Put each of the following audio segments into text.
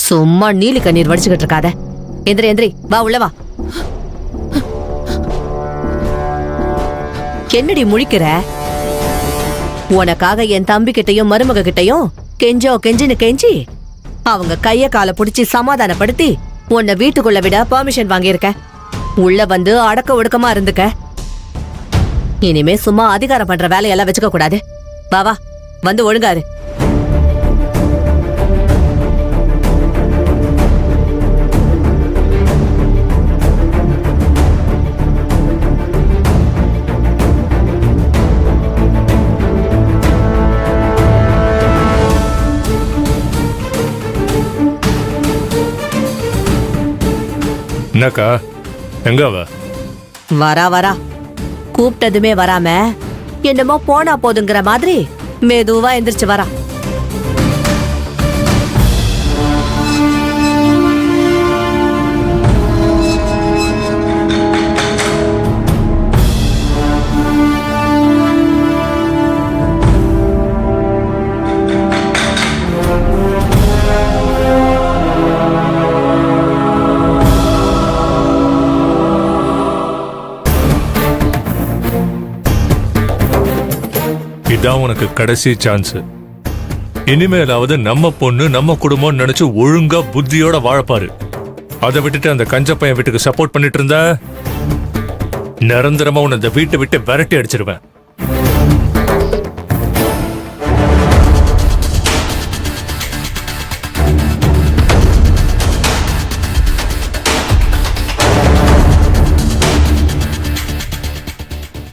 சும்மா நீலி கண்ணீர் வடிச்சுக்கிட்டு இருக்காத. எந்திரி எந்திரி, வா உள்ள வா. என்னடி முழிக்கிற? உனக்காக என் தம்பி கிட்டையும் மருமக கிட்டையும் கெஞ்சின்னு கெஞ்சி அவங்க கைய கால புடிச்சு சமாதானப்படுத்தி உன்னை வீட்டுக்குள்ள விட பெர்மிஷன் வாங்கியிருக்க. உள்ள வந்து அடக்க ஒடுக்கமா இருந்துக்க. இனிமே சும்மா அதிகாரம் பண்ற வேலையெல்லாம் வச்சுக்க கூடாது. வா வா, வந்து ஒழுங்காரு. என்னக்கா, எங்க அவ? வரா கூப்பிட்டதுமே வராம என்னமோ போனா போதுங்கிற மாதிரி மெதுவா எந்திரிச்சு வரா. இதான் உனக்கு கடைசி சான்ஸ். இனிமேலாவது நம்ம பொண்ணு நம்ம குடும்பம் நினைச்சு ஒழுங்கா புத்தியோட வாழப்பாரு. அதை விட்டுட்டு அந்த கஞ்ச பையன் வீட்டுக்கு சப்போர்ட் பண்ணிட்டு இருந்தா நிரந்தரமா உன்னை இந்த வீட்டை விட்டு விரட்டி அடிச்சிருவேன்.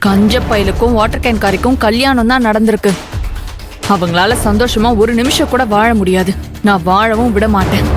கஞ்ச பையலுக்கும் வாட்டர் கேன் காரிக்கும் கல்யாணம் தான் நடந்திருக்கு. அவங்களால சந்தோஷமா ஒரு நிமிஷம் கூட வாழ முடியாது. நான் வாழவும் விட மாட்டேன்.